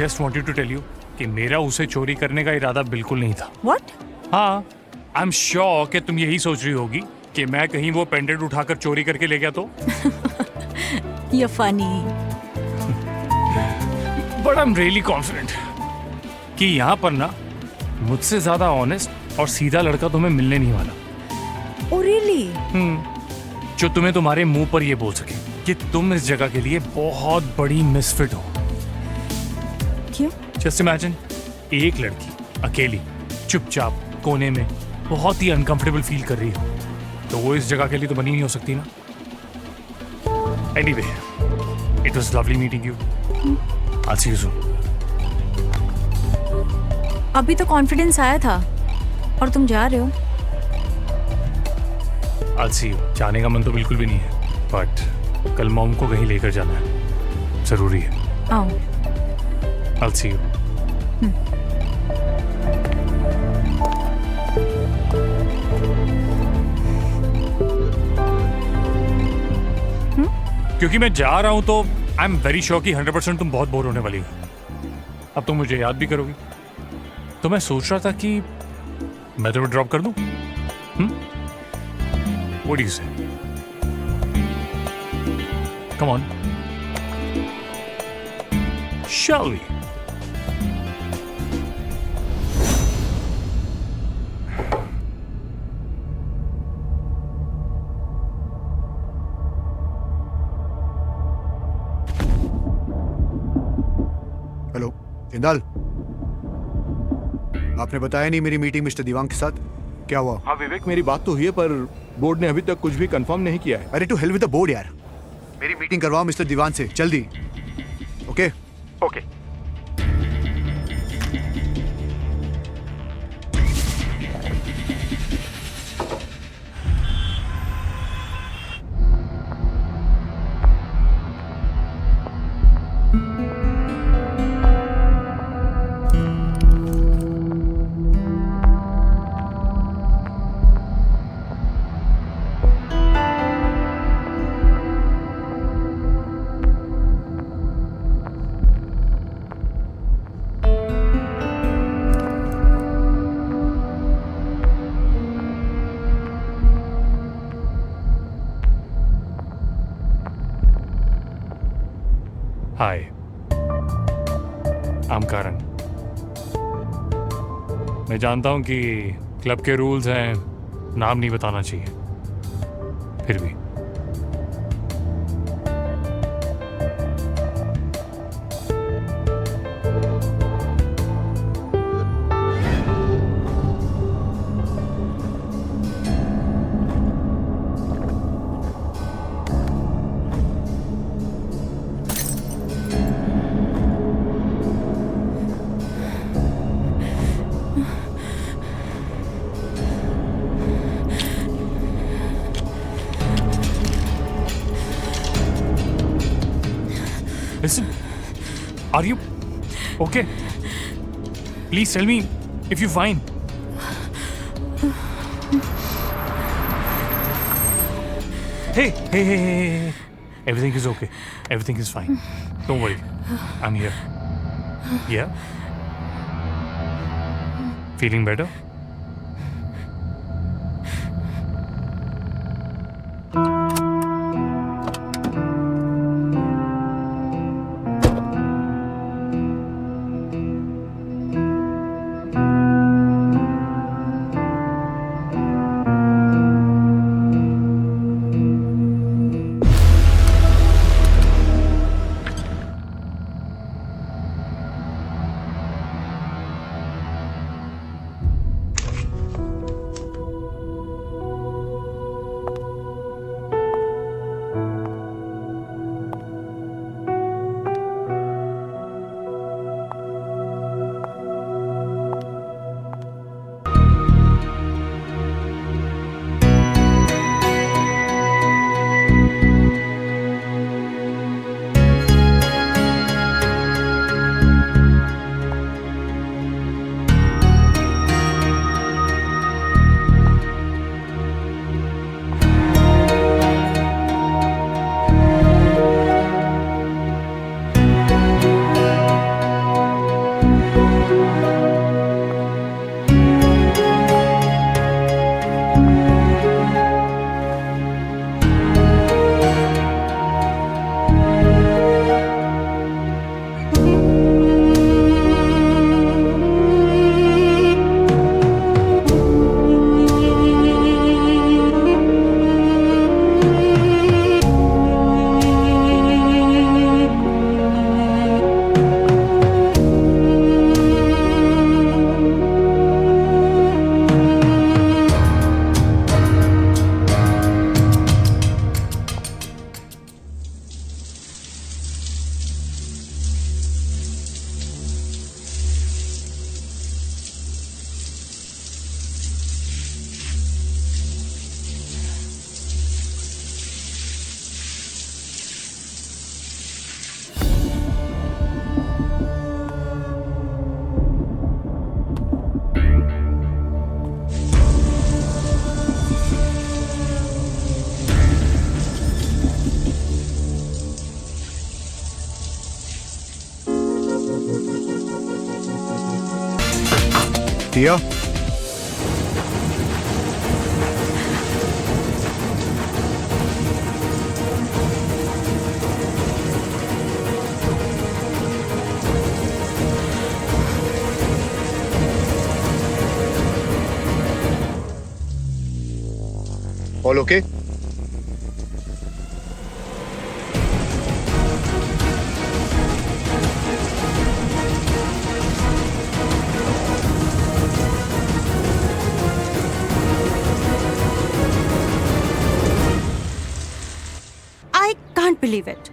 Just wanted to tell you कि मेरा उसे चोरी करने का इरादा बिल्कुल नहीं था। What? हाँ, आई एम श्योर कि तुम यही सोच रही होगी कि मैं कहीं वो पेंडेंट उठाकर चोरी करके ले गया तो। You're funny. But I am really confident कि यहाँ पर ना मुझसे ज्यादा ऑनेस्ट और सीधा लड़का तुम्हें मिलने नहीं वाला। Oh really? जो तुम्हें तुम्हारे मुंह पर ये बोल सके कि तुम इस जगह के लिए बहुत बड़ी मिसफिट हो। क्यों? जस्ट इमेजिन, एक लड़की अकेली चुपचाप कोने में बहुत ही अनकंफर्टेबल फील कर रही हो, तो वो इस जगह के लिए तो बनी नहीं हो सकती ना। Anyway, it was lovely meeting you. I see you soon. अभी तो कॉन्फिडेंस आया था और तुम जा रहे हो। आई सी यू। जाने का मन तो बिल्कुल भी नहीं है, बट कल मॉम को कहीं लेकर जाना है, जरूरी है। आओ। आई सी यू। क्योंकि मैं जा रहा हूं तो आई एम वेरी श्योर कि 100% तुम बहुत बोर होने वाली हो। अब तुम मुझे याद भी करोगी, तो मैं सोच रहा था कि मैं तुम्हें ड्रॉप कर दूं। What do you say? Come on. Shall we? Hello Jindal, आपने बताया नहीं मेरी मीटिंग मिस्टर दिवांग के साथ। क्या हुआ? हाँ विवेक, मेरी बात तो हुई है पर बोर्ड ने अभी तक कुछ भी कंफर्म नहीं किया है। अरे to hell with the board यार, मेरी मीटिंग करवाओ मिस्टर दीवान से जल्दी। Okay okay. Hi, I'm Karan। मैं जानता हूं कि क्लब के रूल्स हैं, नाम नहीं बताना चाहिए, फिर भी Listen, are you okay? Please tell me if you're fine. Hey. Everything is okay. Everything is fine. Don't worry. I'm here. Yeah? Feeling better? Tia all okay? I can't believe it.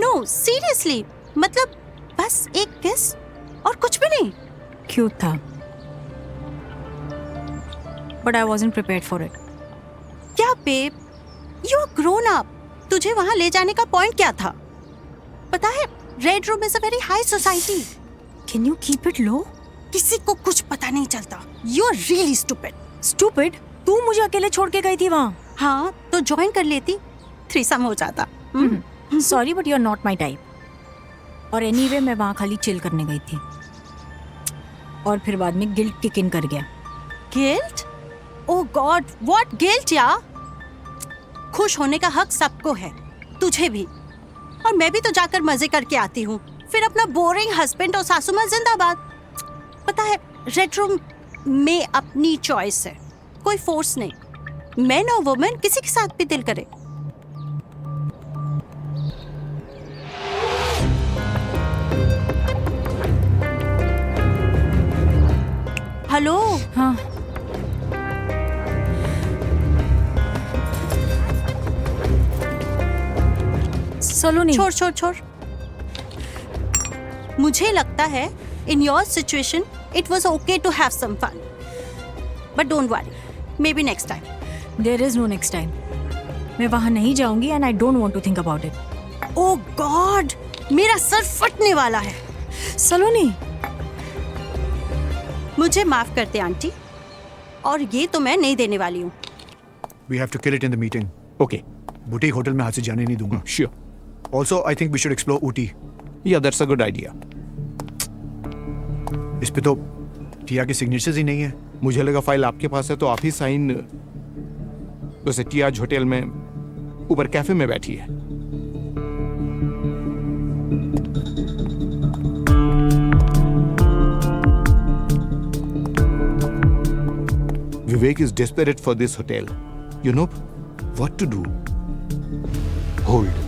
No, seriously. मतलब बस एक किस और कुछ भी नहीं. Cute था, but I wasn't prepared for it. क्या babe? You are grown up. तुझे वहाँ ले जाने का पॉइंट क्या था? पता है, red room is a very high society. Can you keep it low? किसी को कुछ पता नहीं चलता. You are really stupid. Stupid, तू मुझे अकेले छोड़ के गई थी वहाँ. हाँ, तो ज्वाइन कर लेती. थ्रीसम हो जाता. Sorry but you are not my type. और एनीवे मैं वहाँ खाली चिल करने गई थी, और फिर बाद में गिल्ट किक इन कर गया. Guilt? Oh God, what guilt यार? खुश होने का हक सबको है, तुझे भी. और मैं भी तो जाकर मजे करके आती हूँ. फिर अपना बोरिंग हस्बैंड और सासू माँ जिंदाबाद. पता है, रेड रूम में अपनी चॉइस है, कोई फोर्स नहीं. मैन और वुमेन किसी के साथ भी दिल करे. हेलो. हाँ, सलोनी. छोड़ छोड़ छोड़. मुझे लगता है in your situation it was okay to have some fun, but don't worry, may be next time. There is no next time. मैं वहाँ नहीं जाऊंगी and I don't want to think about it. Oh god, मेरा सर फटने वाला है. सलोनी. मुझे माफ करते आंटी, और ये तो मैं नहीं देने वाली हूँ. We have to kill it in the meeting. Okay. Boutique hotel में हाथ से जाने नहीं दूंगा. Sure. Also I think we should explore Ooty. Yeah, that's a good idea. इस पे तो टिया के सिग्नेचर्स ही नहीं है. मुझे लगा फाइल आपके पास है तो आप ही साइन. वैसे टिया आज होटल में ऊपर कैफे में बैठी है. Vivek is desperate for this hotel. You know what to do. Hold.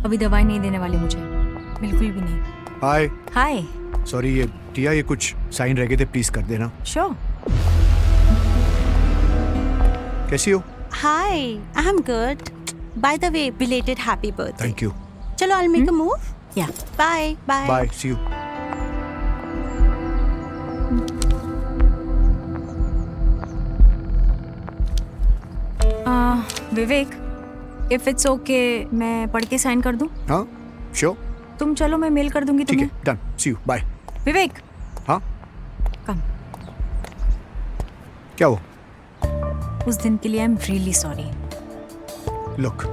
अभी दवाई नहीं देने वाली मुझे, बिल्कुल भी नहीं. हाय. हाय. सॉरी, ये टिया, ये कुछ साइन रह गए थे, प्लीज कर देना. श्योर. कैसी हो? Hi, I am good. By the way, belated happy birthday. Thank you. चलो, I will make a move. Yeah. Bye bye. Bye, see you. Vivek, if it's okay मैं पढ़ के साइन कर दूं? हाँ, श्योर. तुम चलो, मैं मेल कर दूंगी ठीक है, तुम्हें. Done. See you. Bye. Vivek, हाँ, कम. क्या हो? उस दिन के लिए I am really sorry. Look,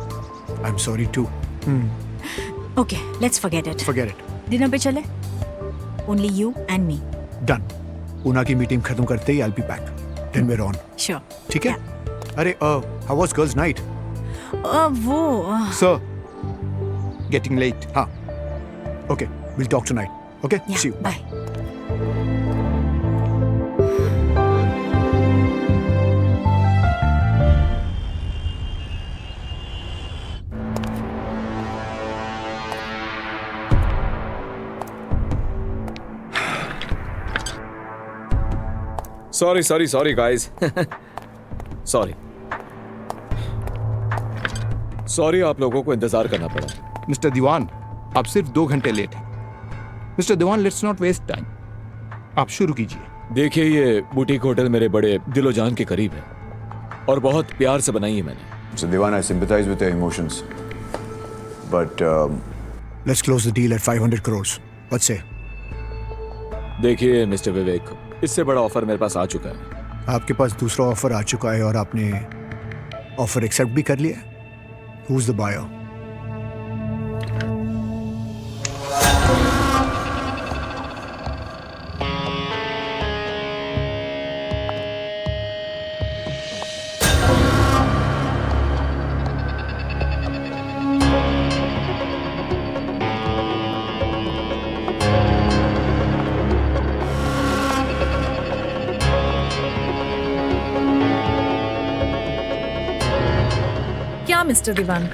I am sorry too. Okay, let's forget it. Forget it. Dinner पे चले, only you and me. Done. ऊना की मीटिंग खत्म करते ही I will be back. Then we are on. Sure. ठीक है. अरे, हाउ वाज गर्ल्स नाइट? वो Sir, getting late. हाँ. Okay, will talk tonight. Okay, see you. Bye. Sorry, guys. Sorry, आप लोगों को इंतजार करना पड़ा. मिस्टर दीवान, आप सिर्फ 2 घंटे लेट हैं. Mister Diwan, let's not waste time. आप शुरू कीजिए. देखिए, ये बुटीक होटल मेरे बड़े दिलो जान के करीब है और बहुत प्यार से बनाई है मैंने. So Devan, I sympathize with your emotions, but Let's close the deal at 500 crores. What's say? देखिए मिस्टर विवेक, इससे बड़ा ऑफर मेरे पास आ चुका है. आपके पास दूसरा ऑफर आ चुका है और आपने ऑफर एक्सेप्ट भी कर लिया. Who's the buyer? मिस्टर दीवान?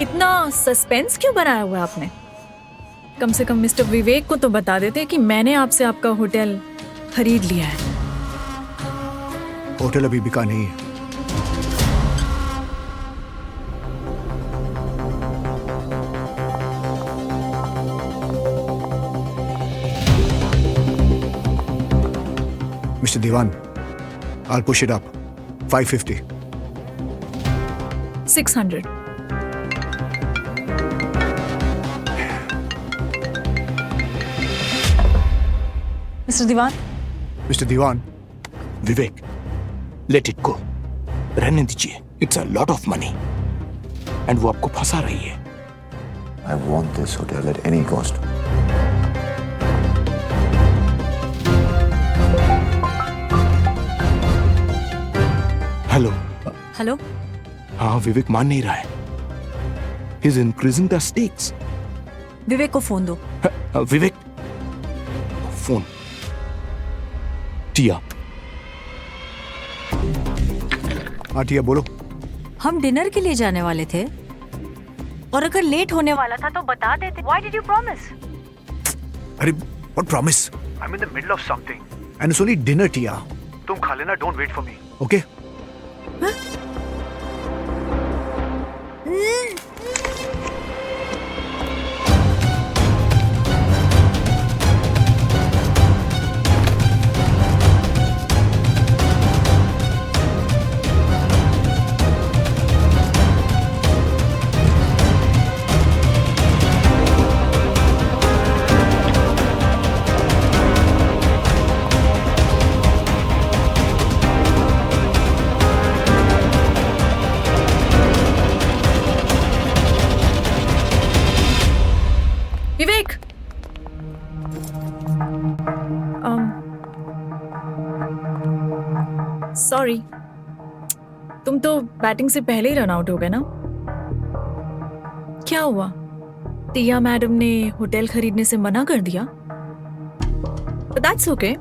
इतना सस्पेंस क्यों बनाया हुआ है आपने? कम से कम मिस्टर विवेक को तो बता देते कि मैंने आपसे आपका होटल खरीद लिया है। होटल अभी बिका नहीं है। Mr. Diwan, I'll push it up. 550. 600. Mister Diwan, Mr. Diwan, Vivek, let it go, रहने दीजिए। It's a lot of money and वो आपको फंसा रही है। I want this hotel at any cost. Hello. Hello. हाँ, विवेक मान नहीं रहा है। He is increasing the stakes. Vivek को फोन दो। विवेक, फोन। टिया। हाँ टिया बोलो। हम डिनर के लिए जाने वाले थे और अगर लेट होने वाला था तो बता देते। Why did you promise? अरे what promise? I'm in the middle of something. And it's only dinner, टिया। तुम खा लेना, don't wait for me. Okay? Vivek, sorry, तुम तो बैटिंग से पहले ही रन आउट हो गए ना? क्या हुआ? टिया मैडम ने होटल खरीदने से मना कर दिया? That's okay,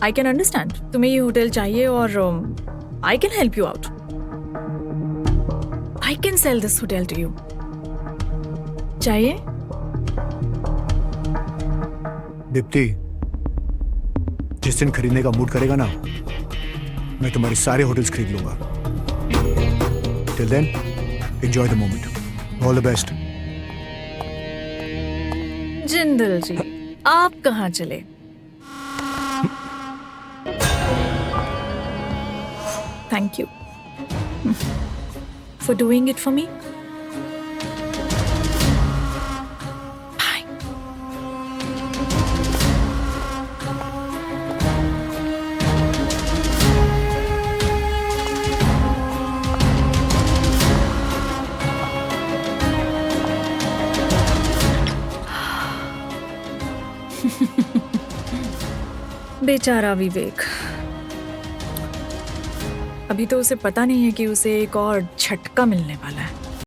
I can understand. तुम्हें ये होटल चाहिए और I can help you out. I can sell this hotel to you. चाहिए? दीप्ति, जिस दिन खरीदने का मूड करेगा ना, मैं तुम्हारे सारे होटल्स खरीद लूंगा। Till then, enjoy the moment. All the best. Jindal ji, आप कहाँ चले? Thank you for doing it for me. Bye. बेचारा विवेक, अभी तो उसे पता नहीं है कि उसे एक और झटका मिलने वाला है।